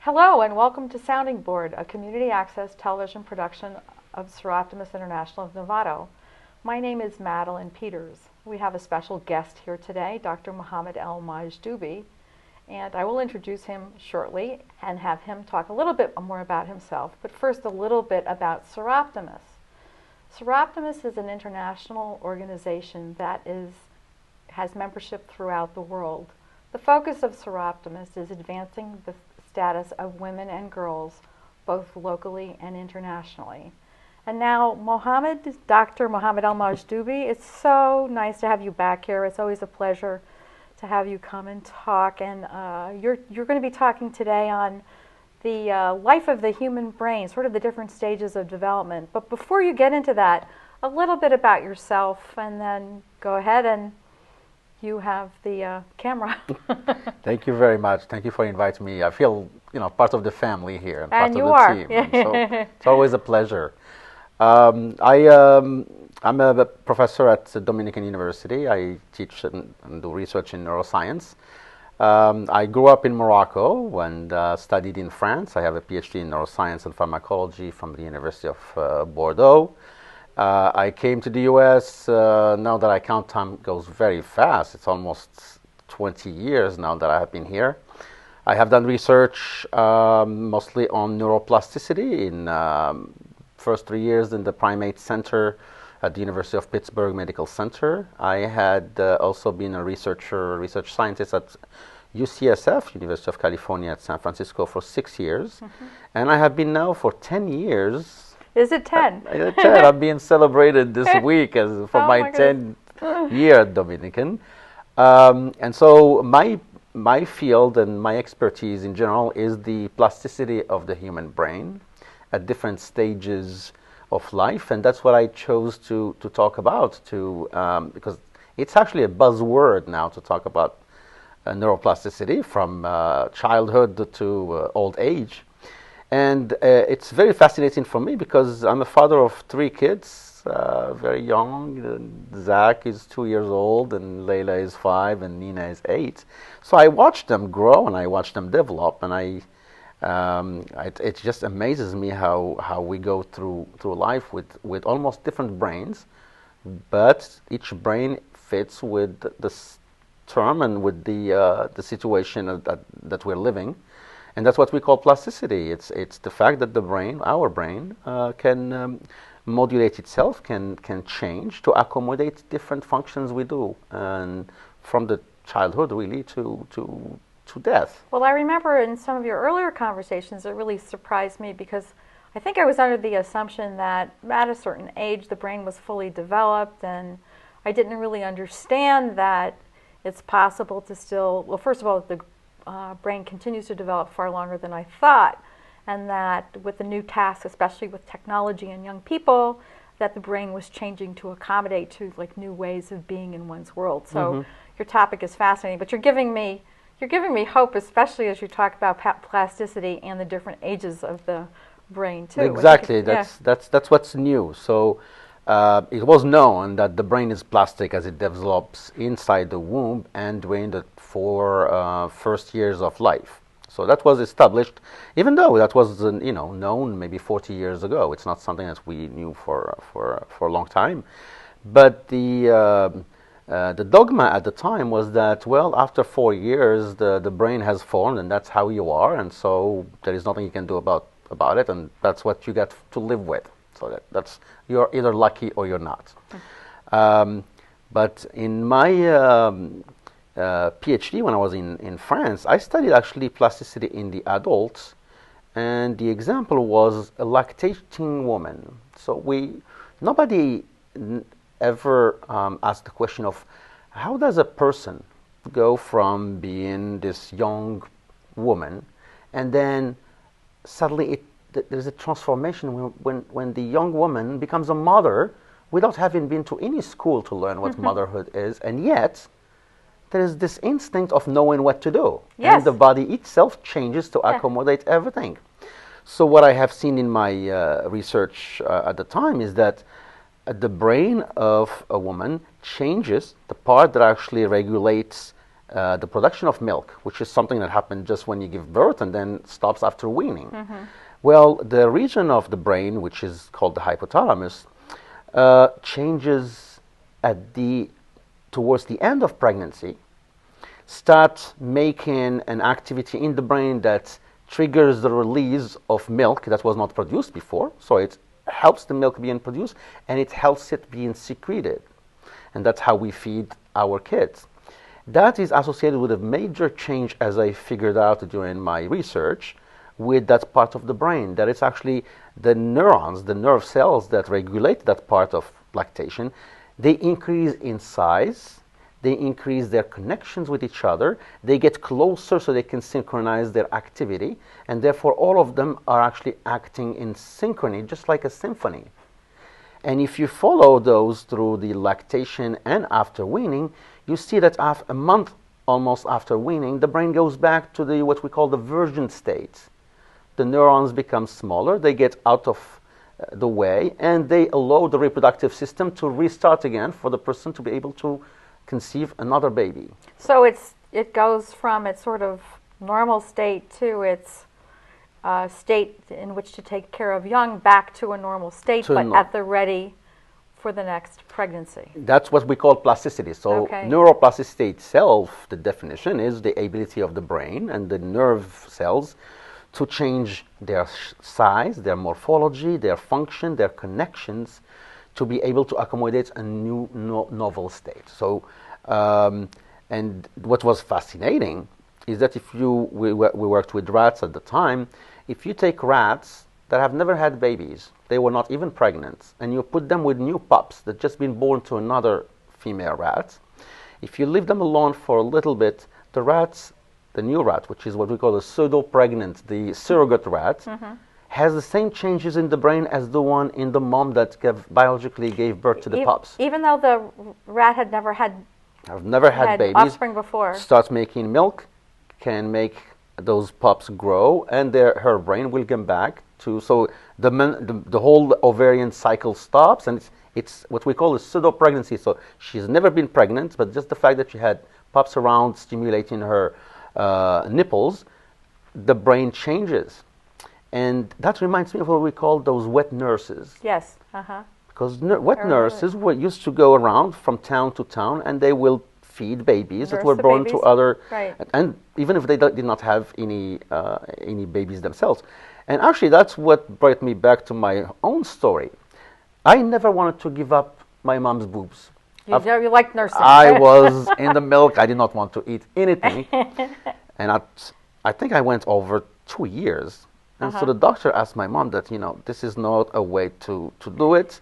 Hello and welcome to Sounding Board, a community access television production of Seroptimus International of Novato. My name is Madeline Peters. We have a special guest here today, Dr. Mohammed Majdoubi, and I will introduce him shortly and have him talk a little bit more about himself. But first, a little bit about Seroptimus. Seroptimus is an international organization that has membership throughout the world. The focus of Seroptimus is advancing the status of women and girls, both locally and internationally. And now, Mohammed, Dr. Mohammed Majdoubi, it's so nice to have you back here. It's always a pleasure to have you come and talk. And you're going to be talking today on the life of the human brain, sort of the different stages of development. But before you get into that, a little bit about yourself, and then go ahead and you have the camera. Thank you very much. Thank you for inviting me. I feel, part of the family here and part and of you the are. team. So it's always a pleasure. I'm a professor at the Dominican University. I teach and do research in neuroscience. I grew up in Morocco and studied in France. I have a PhD in neuroscience and pharmacology from the University of Bordeaux. I came to the US, now that I count, time goes very fast. It's almost 20 years now that I have been here. I have done research mostly on neuroplasticity in first 3 years in the Primate Center at the University of Pittsburgh Medical Center. I had also been a research scientist at UCSF, University of California at San Francisco, for 6 years. Mm-hmm. And I have been now for 10 years. Is it 10? 10. I'm being celebrated this week for my 10th year at Dominican. And so my field and my expertise in general is the plasticity of the human brain at different stages of life. And that's what I chose to talk about, because it's actually a buzzword now to talk about neuroplasticity from childhood to old age. And it's very fascinating for me because I'm a father of 3 kids, very young. Zach is 2 years old, and Layla is 5, and Nina is 8. So I watch them grow, and I watch them develop, and it just amazes me how we go through life with almost different brains, but each brain fits with this term and with the situation that we're living. And that's what we call plasticity. It's the fact that the brain, our brain, can modulate itself, can change to accommodate different functions we do, and from the childhood really to death. Well, I remember in some of your earlier conversations, it really surprised me because I think I was under the assumption that at a certain age the brain was fully developed, and I didn't really understand that it's possible to still, well, first of all, the brain continues to develop far longer than I thought, and that with the new tasks, especially with technology and young people, that the brain was changing to accommodate to like new ways of being in one's world. So your topic is fascinating, but you're giving me hope, especially as you talk about plasticity and the different ages of the brain too. Exactly, that's what's new. So it was known that the brain is plastic as it develops inside the womb and during the 4 first years of life. So that was established, even though that was known maybe 40 years ago. It's not something that we knew for a long time. But the dogma at the time was that, well, after 4 years, the brain has formed, and that's how you are, and so there is nothing you can do about it, and that's what you get to live with. So that's you're either lucky or you're not. But in my PhD, when I was in France, I studied actually plasticity in the adults, and the example was a lactating woman. So nobody ever asked the question of how does a person go from being this young woman and then suddenly there's a transformation when the young woman becomes a mother without having been to any school to learn what motherhood is, and yet there is this instinct of knowing what to do. Yes. And the body itself changes to accommodate everything. So what I have seen in my research at the time is that the brain of a woman changes the part that actually regulates the production of milk, which is something that happens just when you give birth and then stops after weaning. Well, the region of the brain, which is called the hypothalamus, changes towards the end of pregnancy, start making an activity in the brain that triggers the release of milk that was not produced before. So it helps the milk being produced, and it helps it being secreted. And that's how we feed our kids. That is associated with a major change, as I figured out during my research, with that part of the brain. That it's actually the neurons, the nerve cells that regulate that part of lactation. They increase in size, they increase their connections with each other, they get closer so they can synchronize their activity, and therefore all of them are actually acting in synchrony, just like a symphony. And if you follow those through the lactation and after weaning, you see that a month almost after weaning, the brain goes back to what we call the virgin state. The neurons become smaller, they get out of the way, and they allow the reproductive system to restart again for the person to be able to conceive another baby. So it goes from its sort of normal state to its state in which to take care of young back to a normal state, but at the ready for the next pregnancy. That's what we call plasticity. So neuroplasticity itself, the definition is the ability of the brain and the nerve cells to change their size, their morphology, their function, their connections, to be able to accommodate a new novel state. So, and what was fascinating is that we worked with rats at the time. If you take rats that have never had babies, they were not even pregnant, and you put them with new pups that just been born to another female rat, if you leave them alone for a little bit, the new rat, which is what we call a pseudo-pregnant, the surrogate rat, has the same changes in the brain as the one in the mom that biologically gave birth to the pups. Even though the rat had never had babies, offspring before, starts making milk, can make those pups grow, and her brain will come back to. So the whole ovarian cycle stops, and it's what we call a pseudo-pregnancy. So she's never been pregnant, but just the fact that she had pups around stimulating her nipples, the brain changes. And that reminds me of what we call those wet nurses. Yes. Because wet nurses used to go around from town to town, and they will feed babies that were born to other, and even if they did not have any babies themselves. And actually, that's what brought me back to my own story. I never wanted to give up my mom's boobs. You liked nursing. I was in the milk. I did not want to eat anything. And I think I went over 2 years. And so the doctor asked my mom that, this is not a way to do it.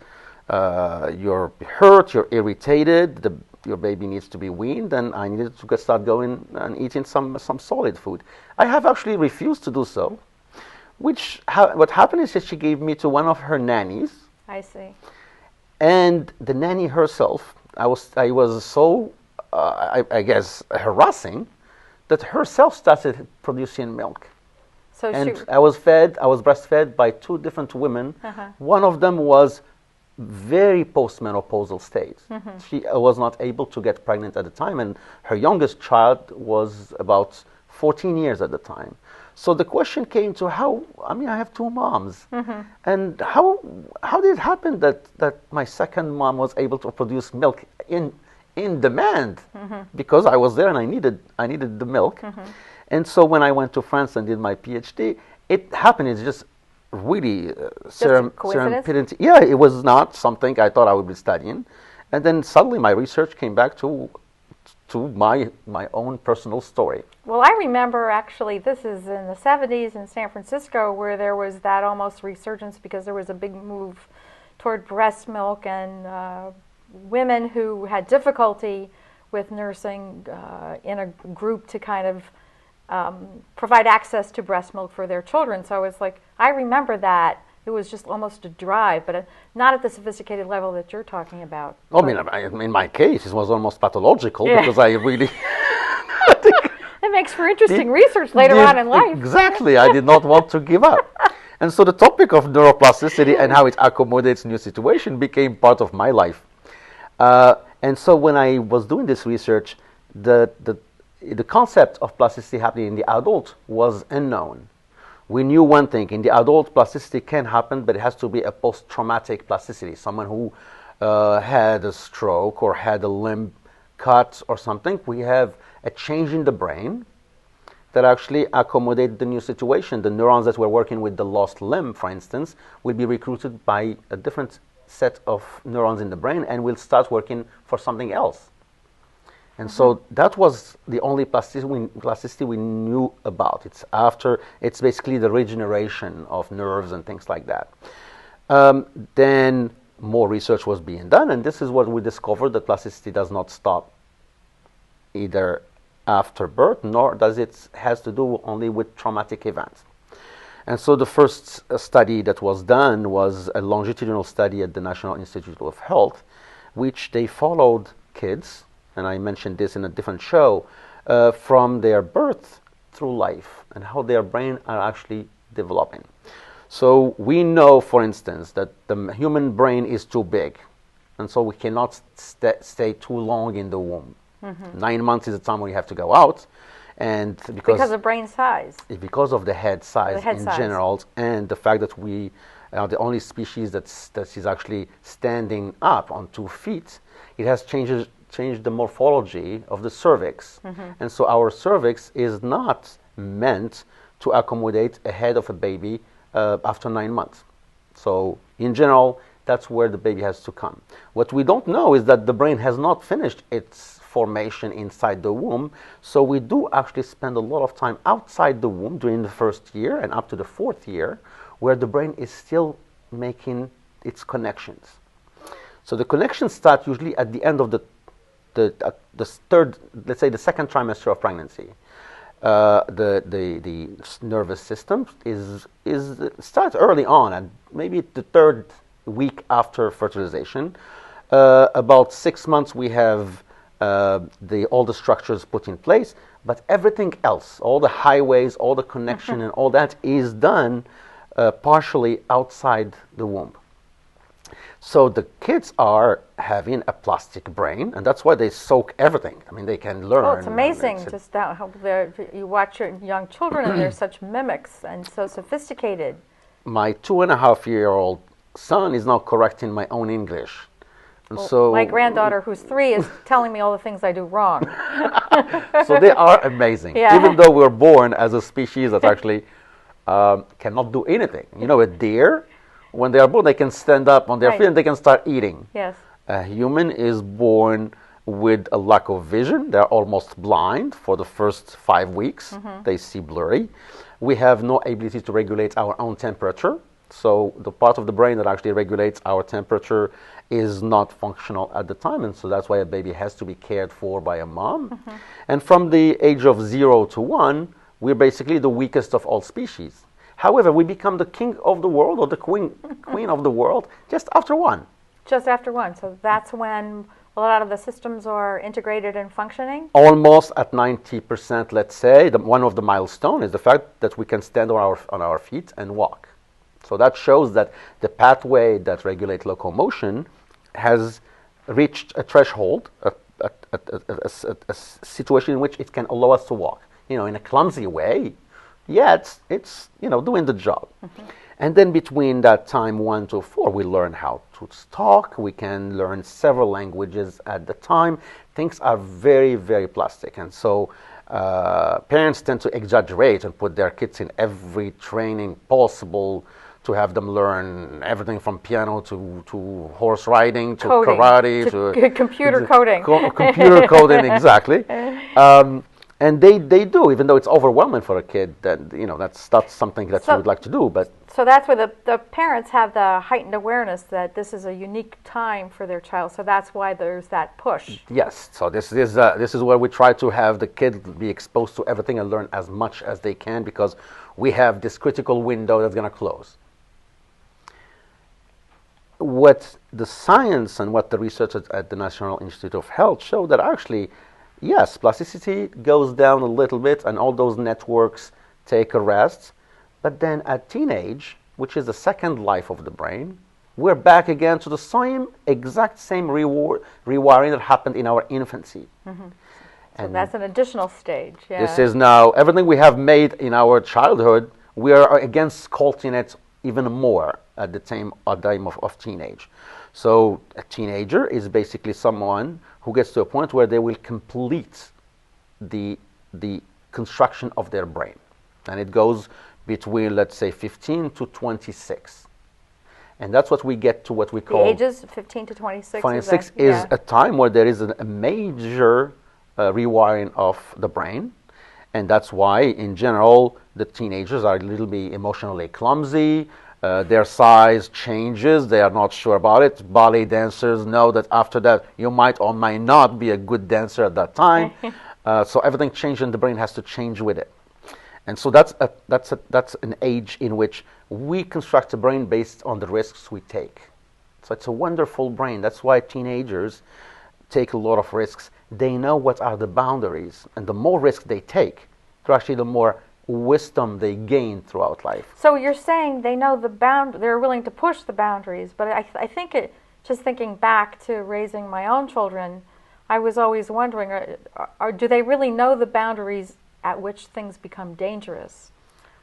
You're hurt, you're irritated, your baby needs to be weaned, and I needed to start going and eating some solid food. I have actually refused to do so, what happened is that she gave me to one of her nannies. I see. And the nanny herself, I was so, I guess, harassing, that herself started producing milk. So I was breastfed by 2 different women. One of them was very postmenopausal state. She was not able to get pregnant at the time, and her youngest child was about 14 years at the time. So the question came to I have 2 moms, and how did it happen that my second mom was able to produce milk in demand, because I was there and I needed the milk. And so when I went to France and did my PhD, it happened. It's just really serendipity. Yeah, it was not something I thought I would be studying. And then suddenly my research came back to my own personal story. Well, I remember actually, this is in the 70s in San Francisco, where there was that almost resurgence because there was a big move toward breast milk, and women who had difficulty with nursing in a group to kind of provide access to breast milk for their children. So I was like, I remember that. It was just almost a drive, but not at the sophisticated level that you're talking about. I mean, in my case, it was almost pathological because I really... It makes for interesting research later on in life. Exactly. I did not want to give up. And so the topic of neuroplasticity and how it accommodates new situation became part of my life. And so when I was doing this research, the concept of plasticity happening in the adult was unknown. We knew one thing: in the adult, plasticity can happen, but it has to be a post-traumatic plasticity. Someone who had a stroke or had a limb cut or something. We have a change in the brain that actually accommodate the new situation. The neurons that were working with the lost limb, for instance, will be recruited by a different set of neurons in the brain and will start working for something else. And so that was the only plasticity we knew about. It's basically the regeneration of nerves and things like that. Then more research was being done, and this is what we discovered, that plasticity does not stop either after birth, nor does it has to do only with traumatic events. And so the first study that was done was a longitudinal study at the National Institute of Health, which they followed kids, and I mentioned this in a different show, from their birth through life and how their brain are actually developing. So we know, for instance, that the human brain is too big, and so we cannot stay too long in the womb. 9 months is the time when you have to go out, and because of brain size. Because of the head size in size. General, and the fact that we are the only species that is actually standing up on 2 feet, it has changed the morphology of the cervix. And so our cervix is not meant to accommodate a head of a baby after 9 months. So in general, that's where the baby has to come. What we don't know is that the brain has not finished its formation inside the womb, so we do actually spend a lot of time outside the womb during the first year and up to the 4th year, where the brain is still making its connections. So the connections start usually at the end of the third, let's say the 2nd trimester of pregnancy. The nervous system starts early on, and maybe the 3rd week after fertilization. About 6 months we have all the structures put in place, but everything else, all the highways, all the connection and all that is done partially outside the womb. So the kids are having a plastic brain, and that's why they soak everything. I mean, they can learn. Oh, it's amazing just how you watch your young children and they're such mimics and so sophisticated. My 2.5-year-old son is now correcting my own English. And so my granddaughter, who's 3, is telling me all the things I do wrong. So they are amazing. Yeah. Even though we're born as a species that actually cannot do anything. You know, a deer, when they are born, they can stand up on their feet and they can start eating. Yes. A human is born with a lack of vision. They're almost blind for the first 5 weeks. They see blurry. We have no ability to regulate our own temperature. So the part of the brain that actually regulates our temperature is not functional at the time, and so that's why a baby has to be cared for by a mom. And from the age of 0 to 1, we're basically the weakest of all species. However, we become the king of the world or the queen of the world just after 1. Just after 1. So that's when a lot of the systems are integrated and functioning? Almost at 90%, let's say. One of the milestones is the fact that we can stand on our feet and walk. So that shows that the pathway that regulates locomotion has reached a threshold, a situation in which it can allow us to walk, in a clumsy way, yet it's doing the job. And then between that time 1 to 4, we learn how to talk. We can learn several languages at the time. Things are very, very plastic, and so parents tend to exaggerate and put their kids in every training possible to have them learn everything from piano to horse riding to coding, karate to computer coding. Computer coding, exactly. And they do, even though it's overwhelming for a kid. That that's something that you would like to do. But So that's where the parents have the heightened awareness that this is a unique time for their child. So that's why there's that push. Yes. So this is where we try to have the kid be exposed to everything and learn as much as they can, because we have this critical window that's going to close. What the science and what the research at the National Institute of Health show that actually, yes, plasticity goes down a little bit and all those networks take a rest. But then at teenage, which is the second life of the brain, we're back again to the exact same rewiring that happened in our infancy. Mm-hmm. So that's an additional stage. Yeah. This is now everything we have made in our childhood, we are again sculpting it even more at the time of teenage. So a teenager is basically someone who gets to a point where they will complete the construction of their brain. And it goes between, let's say, 15 to 26. And that's what we get to what we call... The ages, 15 to 26? 26 is a time where there is a major rewiring of the brain. And that's why, in general, the teenagers are a little bit emotionally clumsy. Their size changes. They are not sure about it. Ballet dancers know that after that, you might or might not be a good dancer at that time. So everything changes and the brain has to change with it. And so that's an age in which we construct a brain based on the risks we take. So it's a wonderful brain. That's why teenagers take a lot of risks. They know what are the boundaries, and the more risks they take, actually the more wisdom they gain throughout life. So you're saying they know they're willing to push the boundaries, but I think just thinking back to raising my own children, I was always wondering, do they really know the boundaries at which things become dangerous,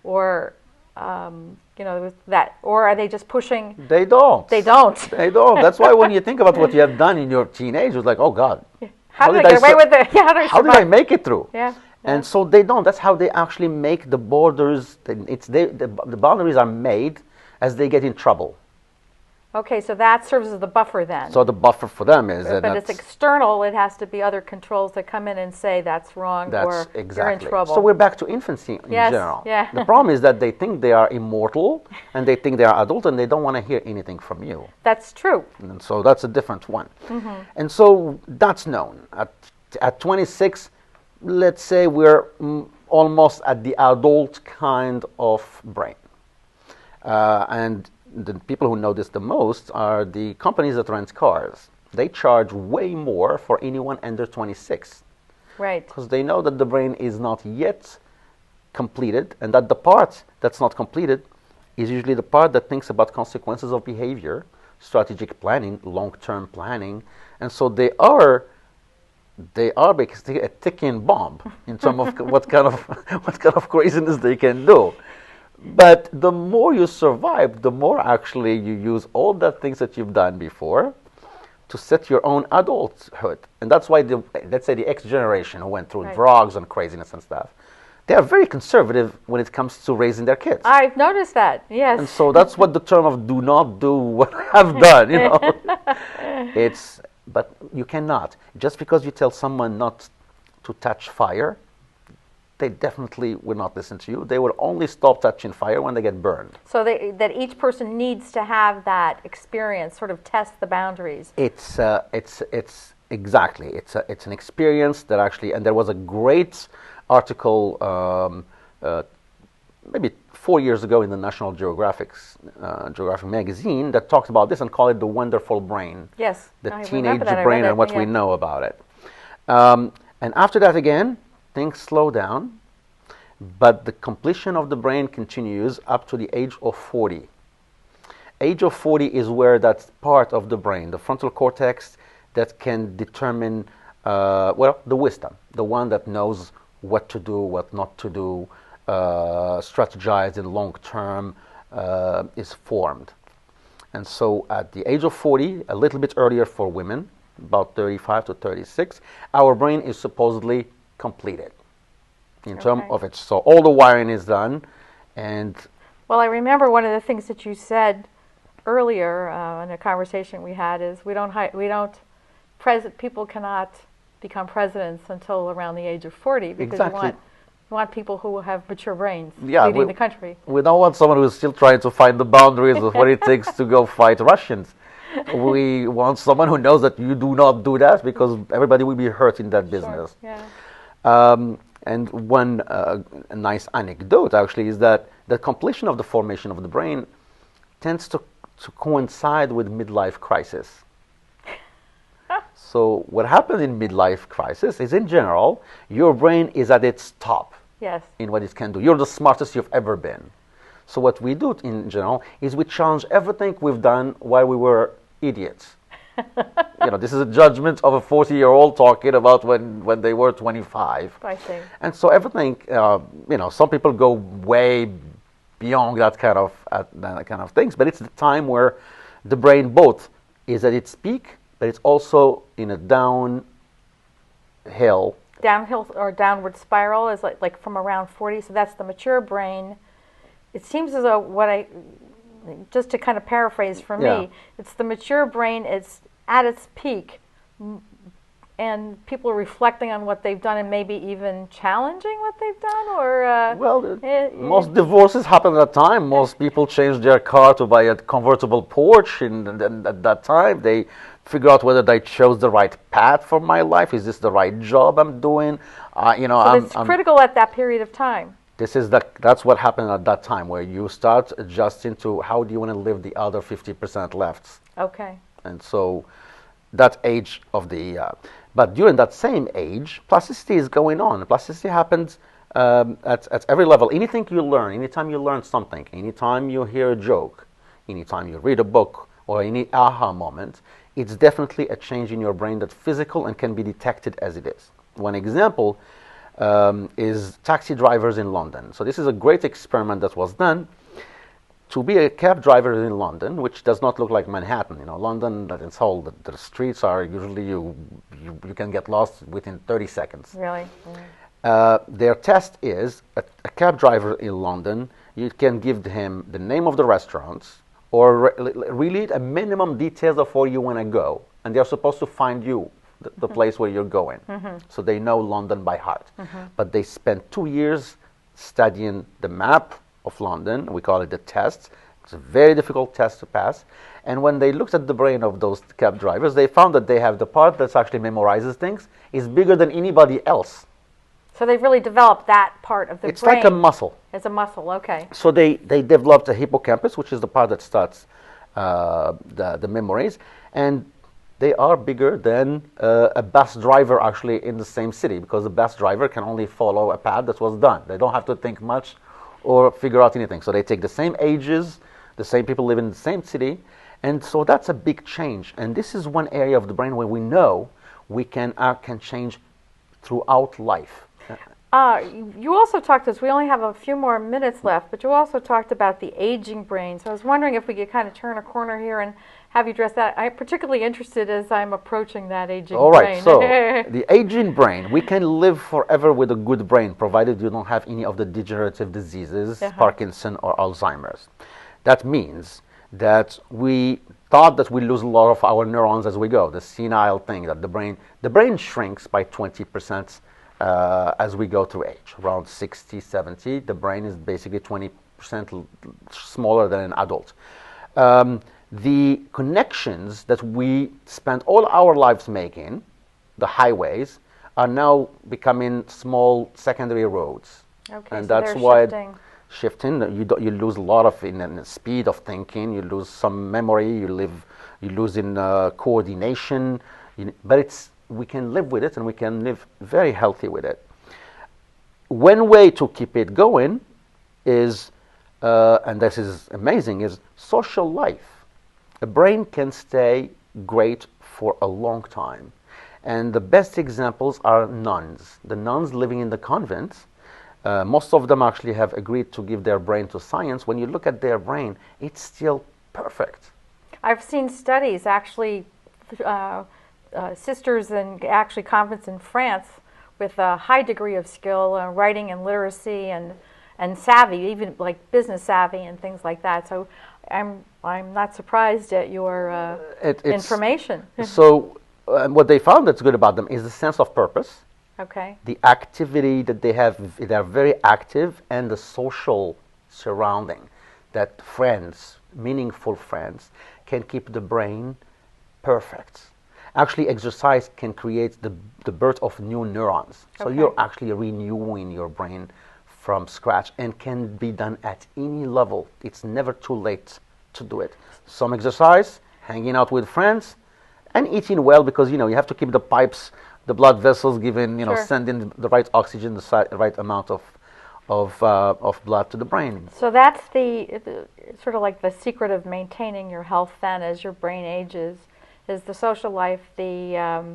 or or are they just pushing? They don't. They don't. They don't. That's why when you think about what you have done in your teenage, it's like, oh God, how did I get away with it? Yeah, how did I make it through? Yeah. And so they don't. That's how they actually make the borders. The boundaries are made as they get in trouble. Okay, so that serves as the buffer then. So the buffer for them is that. But it's external. It has to be other controls that come in and say that's wrong, or you're in trouble. So we're back to infancy in general. Yeah. The problem is that they think they are immortal and they think they are adult and they don't want to hear anything from you. That's true. And so that's a different one. Mm-hmm. And so that's known. At 26, let's say we're almost at the adult kind of brain. And the people who know this the most are the companies that rent cars. They charge way more for anyone under 26. Right. Because they know that the brain is not yet completed, and that the part that's not completed is usually the part that thinks about consequences of behavior, strategic planning, long-term planning. And so they are basically a ticking bomb in terms of what kind of craziness they can do. But the more you survive, the more actually you use all the things that you've done before to set your own adulthood. And that's why, let's say the X generation who went through drugs and craziness and stuff, they are very conservative when it comes to raising their kids. I've noticed that, yes. And so that's what the term of do not do what I have done, you know. But you cannot. Just because you tell someone not to touch fire, they definitely will not listen to you. They will only stop touching fire when they get burned. So that each person needs to have that experience, sort of test the boundaries. It's exactly. It's an experience that actually, and there was a great article maybe 4 years ago in the National Geographic magazine that talked about this and called it the wonderful brain. Yes. The teenage brain and what we know about it. And after that again, things slow down, but the completion of the brain continues up to the age of 40. Age of 40 is where that part of the brain, the frontal cortex, that can determine, the wisdom, the one that knows what to do, what not to do, strategize in long term, is formed. And so at the age of 40, a little bit earlier for women, about 35 to 36, our brain is supposedly completed in terms of it. So all the wiring is done. And well, I remember one of the things that you said earlier in a conversation we had is people cannot become presidents until around the age of 40 because you want You want people who have mature brains Yeah, leading the country. We don't want someone who's still trying to find the boundaries of what it takes to go fight Russians. We want someone who knows that you do not do that, because everybody will be hurt in that business. Sure. Yeah. And one nice anecdote actually is that the completion of the formation of the brain tends to coincide with midlife crisis. So what happens in midlife crisis is, in general, your brain is at its top. Yes. In what it can do. You're the smartest you've ever been. So what we do in general is we challenge everything we've done while we were idiots. This is a judgment of a 40-year-old talking about when they were 25. I see. And so everything, some people go way beyond that kind of things, but it's the time where the brain both is at its peak, but it's also in a downhill or downward spiral is like from around 40. So that's the mature brain. It seems as though just to kind of paraphrase for me, it's the mature brain. It's at its peak, and people are reflecting on what they've done and maybe even challenging what they've done. Or most divorces happen at that time. Most people change their car to buy a convertible Porsche, and at that time they figure out whether they chose the right path for my life. Is this the right job I'm doing? So it's critical at that period of time. That's what happened at that time, where you start adjusting to how do you want to live the other 50% left. Okay. And so that age of but during that same age, plasticity is going on. Plasticity happens at every level. Anything you learn, anytime you learn something, anytime you hear a joke, anytime you read a book, or any aha moment, it's definitely a change in your brain that's physical and can be detected as it is. One example is taxi drivers in London. So this is a great experiment that was done. To be a cab driver in London, which does not look like Manhattan, London, that is whole, the streets are usually you can get lost within 30 seconds. Really? Their test is a cab driver in London. You can give him the name of the restaurants, or really a minimum details of where you want to go, and they're supposed to find you the place where you're going. So they know London by heart. But they spent 2 years studying the map of London. We call it the test. It's a very difficult test to pass. And when they looked at the brain of those cab drivers, they found that they have the part that actually memorizes things is bigger than anybody else. So they've really developed that part of the brain. It's like a muscle. It's a muscle, okay. So they developed a hippocampus, which is the part that starts the memories, and they are bigger than a bus driver actually in the same city, because the bus driver can only follow a path that was done. They don't have to think much or figure out anything. So they take the same ages, the same people live in the same city, and so that's a big change. And this is one area of the brain where we know we can change throughout life. You also talked, as we only have a few more minutes left, but you also talked about the aging brain. So I was wondering if we could kind of turn a corner here and have you address that. I'm particularly interested as I'm approaching that aging brain. All right, so the aging brain, we can live forever with a good brain, provided you don't have any of the degenerative diseases, Parkinson or Alzheimer's. That means that we thought that we lose a lot of our neurons as we go, the senile thing, that the brain shrinks by 20%. As we go through age, around 60, 70, the brain is basically 20% smaller than an adult. The connections that we spent all our lives making, the highways, are now becoming small secondary roads. Okay, and so that's they're why shifting. You lose a lot of in the speed of thinking. You lose some memory. You lose in coordination. But we can live with it, and we can live very healthy with it. One way to keep it going is, and this is amazing, is social life. A brain can stay great for a long time. And the best examples are nuns. The nuns living in the convents, most of them actually have agreed to give their brain to science. When you look at their brain, it's still perfect. I've seen studies actually, sisters in actually convents in France with a high degree of skill, writing and literacy and savvy, even like business savvy and things like that. So I'm not surprised at your information. So what they found that's good about them is the sense of purpose. Okay. The activity that they have, they're very active, and the social surrounding, that friends, meaningful friends, can keep the brain perfect. Actually, exercise can create the birth of new neurons. So Okay. you're actually renewing your brain from scratch, and can be done at any level. It's never too late to do it. Some exercise, hanging out with friends, and eating well, because you have to keep the pipes, the blood vessels given, Sure. sending the right oxygen, the right amount of blood to the brain. So that's the sort of like the secret of maintaining your health then as your brain ages, is the social life, the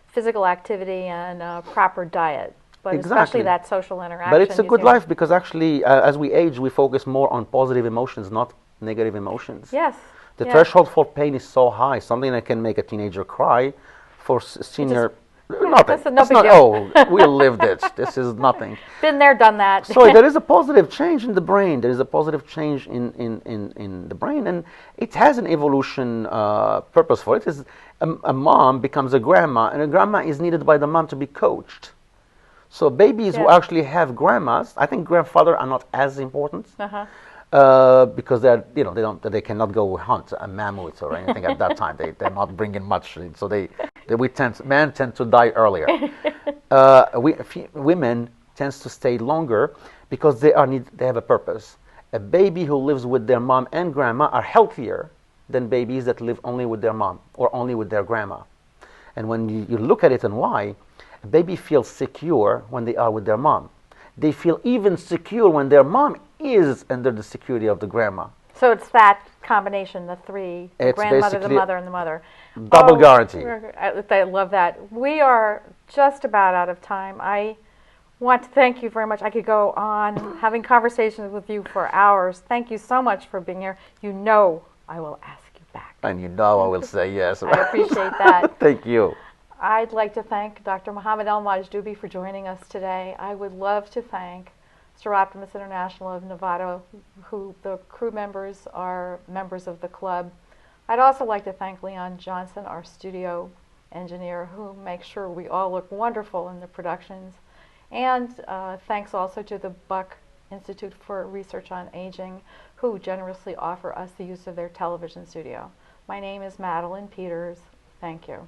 physical activity, and proper diet. But Exactly. especially that social interaction. But it's a good using- life, because actually, as we age, we focus more on positive emotions, not negative emotions. Yes. The yes. threshold for pain is so high. Something that can make a teenager cry, for senior, nothing. that's no It's big not, deal. oh, we lived it. This is nothing. Been there, done that. So there is a positive change in the brain. There is a positive change in the brain, and it has an evolution purpose for it. Is a mom becomes a grandma, and a grandma is needed by the mom to be coached. So babies who Yeah. actually have grandmas, I think grandfather are not as important. Uh-huh. Because they cannot go hunt a mammoth or anything at that time. They're not bringing much, so men tend to die earlier. Women tends to stay longer, because they have a purpose. A baby who lives with their mom and grandma are healthier than babies that live only with their mom or only with their grandma. And when you look at it and why, a baby feels secure when they are with their mom. They feel even secure when their mom is under the security of the grandma. So it's that combination, the three, the It's grandmother, the basically mother, and the mother. Double guarantee. I love that. We are just about out of time. I want to thank you very much. I could go on having conversations with you for hours. Thank you so much for being here. You know I will ask you back. And I will say yes. I appreciate that. Thank you. I'd like to thank Dr. Mohammed Majdoubi for joining us today. I would love to thank Neuroplasticity International of Nevada, who the crew members are members of the club. I'd also like to thank Leon Johnson, our studio engineer, who makes sure we all look wonderful in the productions. And thanks also to the Buck Institute for Research on Aging, who generously offer us the use of their television studio. My name is Madeline Peters. Thank you.